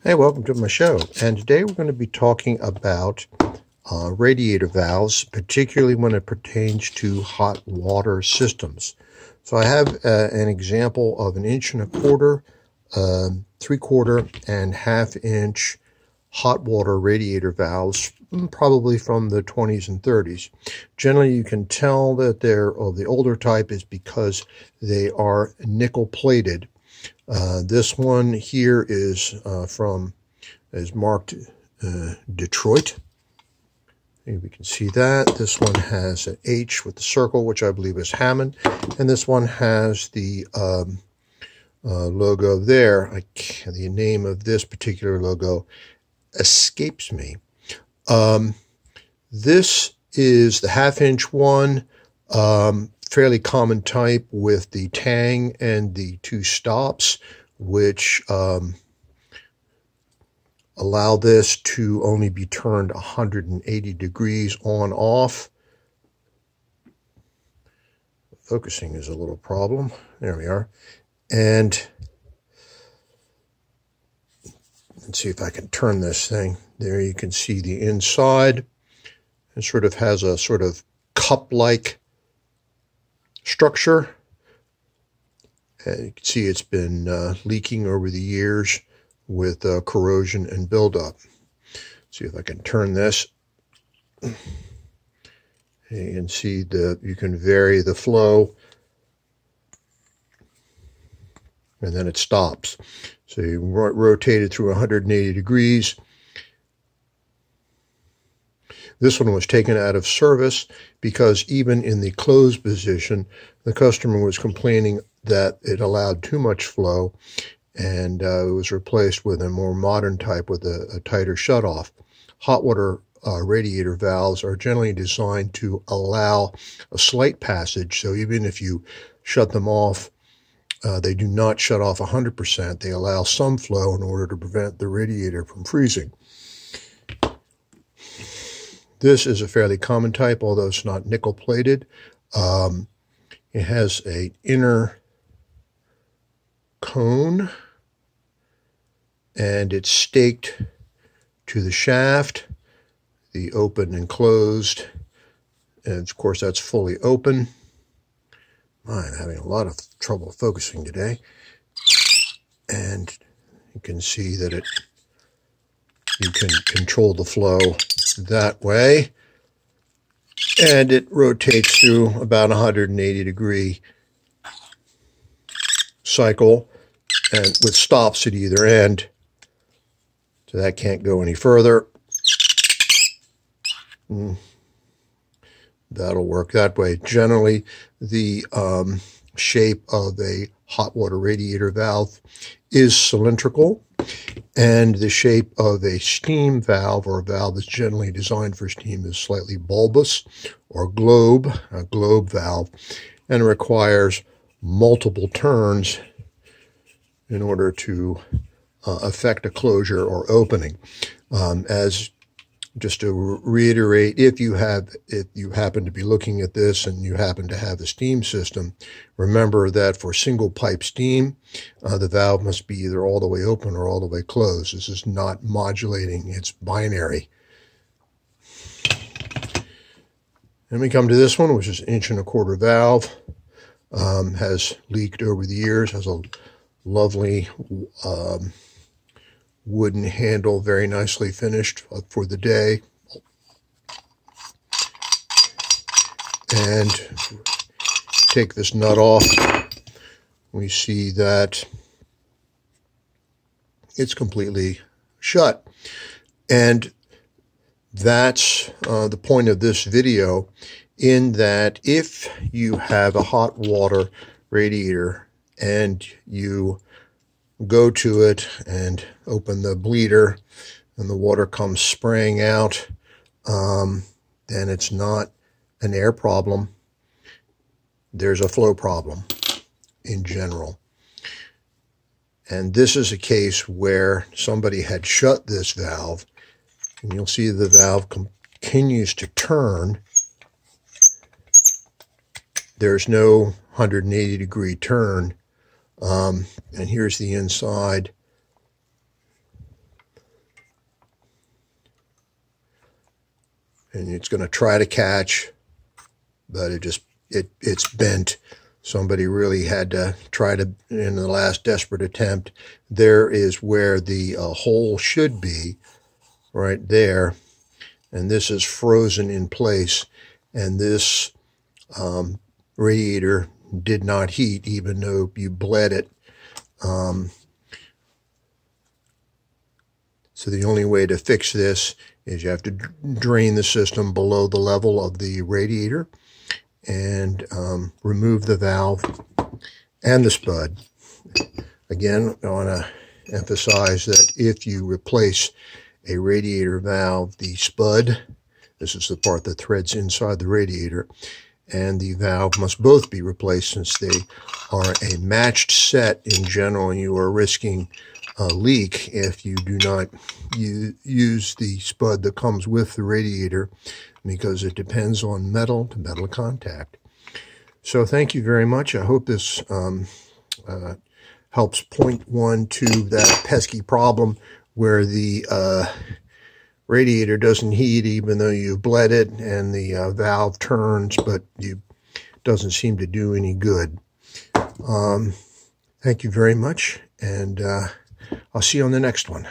Hey, welcome to my show. And today we're going to be talking about radiator valves, particularly when it pertains to hot water systems. So I have an example of 1.25 inch, 3/4, and 1/2 inch hot water radiator valves, probably from the 20s and 30s. Generally, you can tell that they're of the older type is because they are nickel plated. This one here is marked Detroit. Maybe we can see that. This one has an H with the circle, which I believe is Hammond, and this one has the logo there. The name of this particular logo escapes me. This is the 1/2 inch one. Fairly common type with the tang and the 2 stops, which allow this to only be turned 180 degrees on off. Focusing is a little problem. There we are. And let's see if I can turn this thing. There you can see the inside. It sort of has a sort of cup-like structure. You can see it's been leaking over the years with corrosion and buildup. See if I can turn this. You can see that you can vary the flow, and then it stops. So you rotate it through 180 degrees. This one was taken out of service because even in the closed position, the customer was complaining that it allowed too much flow, and it was replaced with a more modern type with a tighter shutoff. Hot water radiator valves are generally designed to allow a slight passage, so even if you shut them off, they do not shut off 100%. They allow some flow in order to prevent the radiator from freezing. This is a fairly common type, although it's not nickel plated. It has an inner cone, and it's staked to the shaft, the open and closed, and of course that's fully open. I'm having a lot of trouble focusing today, and you can see that you can control the flow that way, and it rotates through about 180 degree cycle, and with stops at either end, so that can't go any further. That'll work that way. Generally, the shape of a hot water radiator valve is cylindrical, and the shape of a steam valve, or a valve that's generally designed for steam, is slightly bulbous or a globe valve, and it requires multiple turns in order to affect a closure or opening. Just to reiterate, if you happen to be looking at this and you happen to have a steam system, remember that for single pipe steam, the valve must be either all the way open or all the way closed. This is not modulating, it's binary. Then we come to this one, which is 1.25 inch valve. Has leaked over the years, has a lovely wooden handle, very nicely finished for the day. And take this nut off, we see that it's completely shut. And that's the point of this video, in that if you have a hot water radiator and you go to it and open the bleeder and the water comes spraying out, then it's not an air problem. There's a flow problem in general. And this is a case where somebody had shut this valve, and you'll see the valve continues to turn. There's no 180 degree turn. And here's the inside. and it's going to try to catch, but it's bent. Somebody really had to try to, in the last desperate attempt. There is where the hole should be, right there, and this is frozen in place, and this radiator did not heat even though you bled it. So the only way to fix this is you have to drain the system below the level of the radiator and remove the valve and the spud. Again, I want to emphasize that if you replace a radiator valve, the spud, this is the part that threads inside the radiator, and the valve must both be replaced, since they are a matched set in general, and you are risking a leak if you do not use the spud that comes with the radiator, because it depends on metal to metal contact. So thank you very much. I hope this helps point one to that pesky problem where the radiator doesn't heat even though you bled it, and the valve turns, but it doesn't seem to do any good. Thank you very much, and I'll see you on the next one.